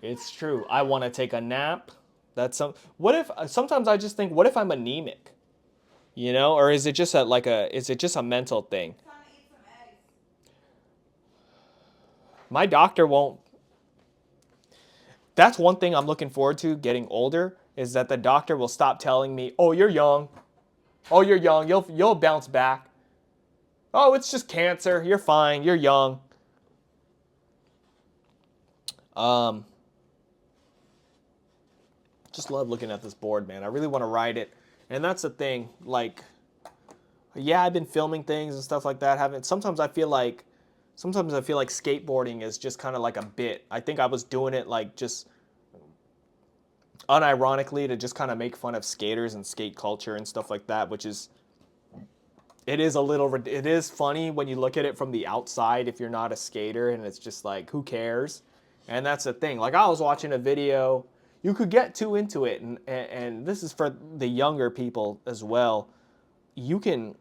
It's true. I want to take a nap. That's some. What if sometimes I just think, what if I'm anemic? You know, or is it just is it just a mental thing? Time to eat some eggs. My doctor won't. That's one thing I'm looking forward to getting older, is that the doctor will stop telling me, "Oh, you're young. Oh, you're young. You'll bounce back. Oh, it's just cancer. You're fine. You're young." Um just love looking at this board, man. I really want to ride it. And that's the thing. Like, yeah, I've been filming things and stuff like that. Haven't sometimes I feel like skateboarding is just kind of like a bit. I think I was doing it like just unironically to just kind of make fun of skaters and skate culture and stuff like that, which is it is funny when you look at it from the outside if you're not a skater, and it's just like, who cares? And that's the thing. Like, I was watching a video, you could get too into it, and this is for the younger people as well. You can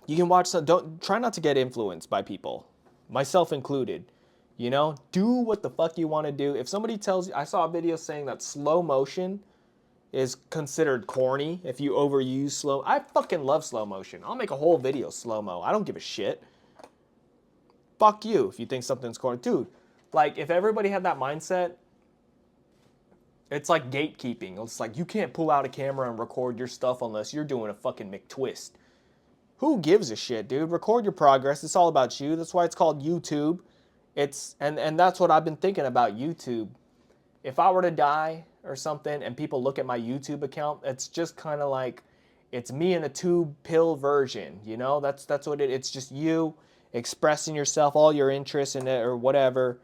watch some, don't try not to get influenced by people, myself included. You know, do what the fuck you want to do. If somebody tells you, I saw a video saying that slow motion is considered corny if you overuse slow. I fucking love slow motion. I'll make a whole video slow mo. I don't give a shit. Fuck you if you think something's corny, dude. Like, if everybody had that mindset, it's like gatekeeping. It's like, you can't pull out a camera and record your stuff unless you're doing a fucking McTwist. Who gives a shit, dude? Record your progress. It's all about you. That's why it's called YouTube. And that's what I've been thinking about YouTube. If I were to die or something and people look at my YouTube account, it's just kind of like, it's me in a tube pill version, you know? That's what it's just you expressing yourself, all your interests in it or whatever.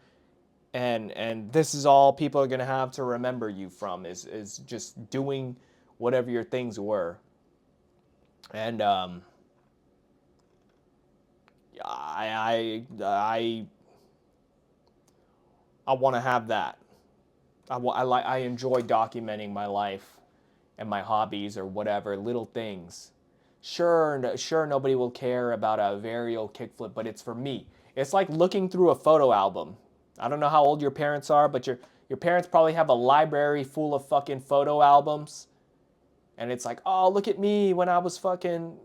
And this is all people are going to have to remember you from, is just doing whatever your things were. And I want to have that. I enjoy documenting my life and my hobbies or whatever, little things. Sure, nobody will care about a varial kickflip, but it's for me. It's like looking through a photo album. I don't know how old your parents are, but your parents probably have a library full of fucking photo albums. And it's like, oh, look at me when I was fucking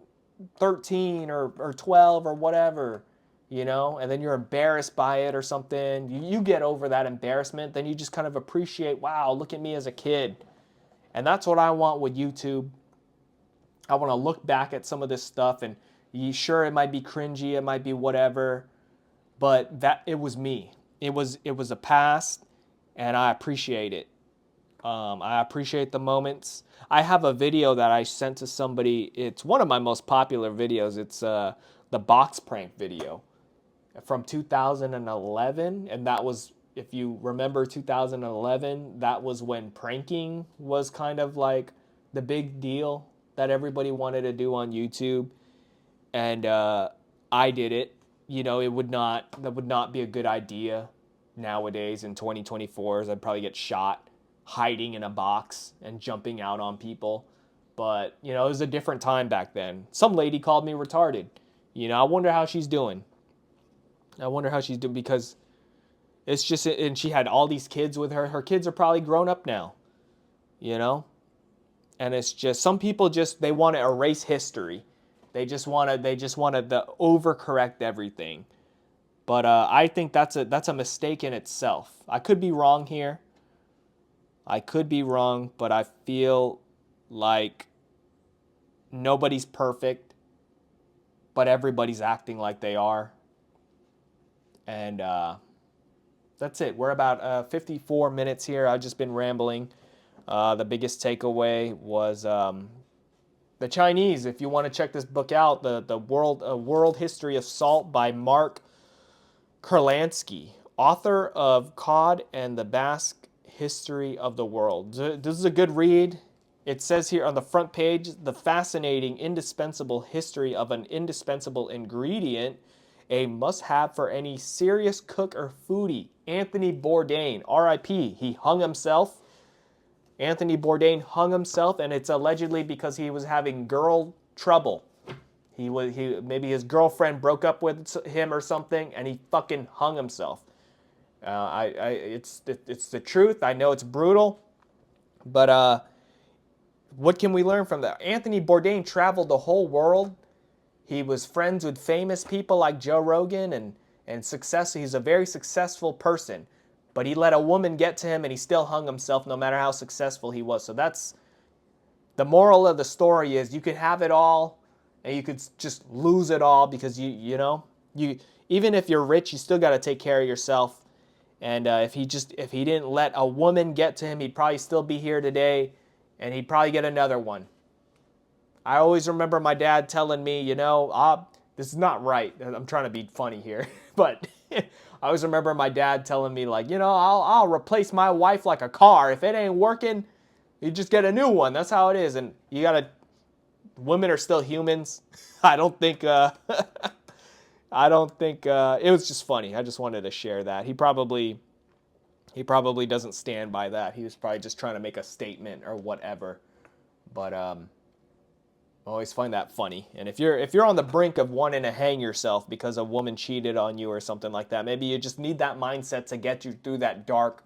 13 or 12 or whatever, you know? And then you're embarrassed by it or something. You get over that embarrassment. Then you just kind of appreciate, wow, look at me as a kid. And that's what I want with YouTube. I want to look back at some of this stuff, and sure, it might be cringy, it might be whatever, but that it was me. It was a past, and I appreciate it. I appreciate the moments. I have a video that I sent to somebody. It's one of my most popular videos. It's the box prank video from 2011, and that was, if you remember 2011, that was when pranking was kind of like the big deal that everybody wanted to do on YouTube, and I did it. You know, that would not be a good idea nowadays in 2024. I'd probably get shot hiding in a box and jumping out on people. But, you know, it was a different time back then. Some lady called me retarded. You know, I wonder how she's doing. Because it's just, and she had all these kids with her. Her kids are probably grown up now, you know? And it's just, some people just, they want to erase history. They just want to overcorrect everything. But I think that's a mistake in itself. I could be wrong here. But I feel like nobody's perfect, but everybody's acting like they are. And that's it. We're about 54 minutes here. I've just been rambling. The biggest takeaway was the Chinese. If you want to check this book out, the World History of Salt by Mark Kurlansky, author of Cod and the Basque history of the world. This is a good read. It says here on the front page, the fascinating, indispensable history of an indispensable ingredient, a must-have for any serious cook or foodie. Anthony Bourdain, R.I.P. He hung himself. Anthony Bourdain hung himself, and it's allegedly because he was having girl trouble. Maybe his girlfriend broke up with him or something, and he fucking hung himself. It's the truth. I know it's brutal, but what can we learn from that? Anthony Bourdain traveled the whole world. He was friends with famous people like Joe Rogan and success. He's a very successful person, but he let a woman get to him, and he still hung himself no matter how successful he was. So that's the moral of the story: is you can have it all, and you could just lose it all because you even if you're rich, you still got to take care of yourself. And if he didn't let a woman get to him, he'd probably still be here today, and he'd probably get another one. I always remember my dad telling me, this is not right. I'm trying to be funny here, but I always remember my dad telling me, like, I'll replace my wife like a car. If it ain't working, you just get a new one. That's how it is. And women are still humans. I don't think it was just funny. I just wanted to share that. He probably doesn't stand by that. He was probably just trying to make a statement or whatever. But I always find that funny. And if you're on the brink of wanting to hang yourself because a woman cheated on you or something like that, maybe you just need that mindset to get you through that dark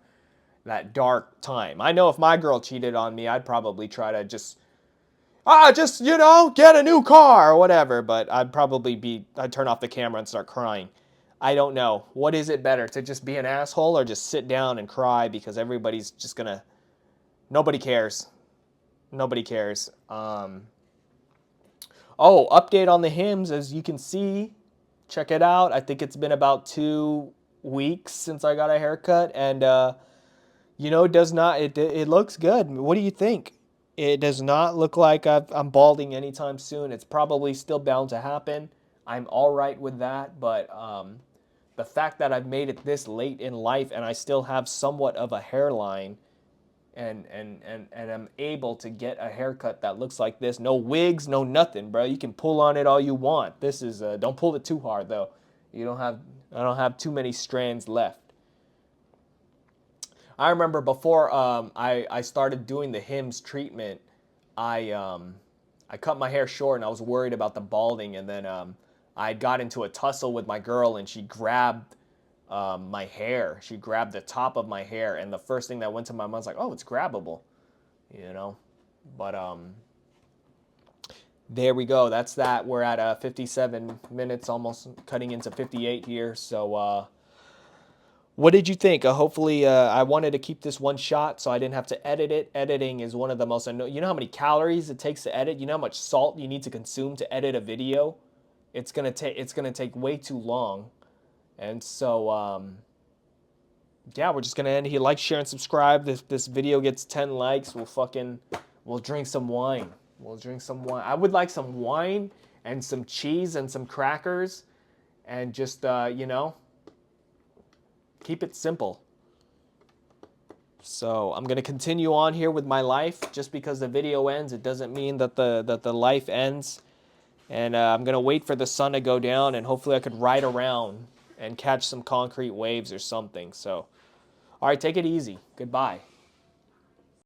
time. I know if my girl cheated on me, I'd probably try to just get a new car or whatever, but I'd turn off the camera and start crying. I don't know. What is it better, to just be an asshole or just sit down and cry because everybody's just gonna, nobody cares. Nobody cares. Update on the hymns, as you can see, check it out. I think it's been about 2 weeks since I got a haircut, and it looks good. What do you think? It does not look like I'm balding anytime soon. It's probably still bound to happen. I'm all right with that, but the fact that I've made it this late in life and I still have somewhat of a hairline, and I'm able to get a haircut that looks like this. No wigs, no nothing, bro. You can pull on it all you want. This is don't pull it too hard though. I don't have too many strands left. I remember before I started doing the Hims treatment, I cut my hair short and I was worried about the balding, and then I got into a tussle with my girl and she grabbed my hair. She grabbed the top of my hair, and the first thing that went to my mind was like, oh, it's grabbable, But there we go. That's that. We're at 57 minutes, almost cutting into 58 here. So what did you think? Hopefully, I wanted to keep this one shot so I didn't have to edit it. Editing is one of the most you know how many calories it takes to edit? You know how much salt you need to consume to edit a video? It's gonna take way too long. And so yeah, we're just gonna end here. Like, share, and subscribe. If this video gets 10 likes, we'll drink some wine. We'll drink some wine. I would like some wine and some cheese and some crackers, and just keep it simple. So I'm gonna continue on here with my life. Just because the video ends, it doesn't mean that the life ends. And I'm gonna wait for the sun to go down, and hopefully I could ride around and catch some concrete waves or something. So, all right, take it easy. Goodbye.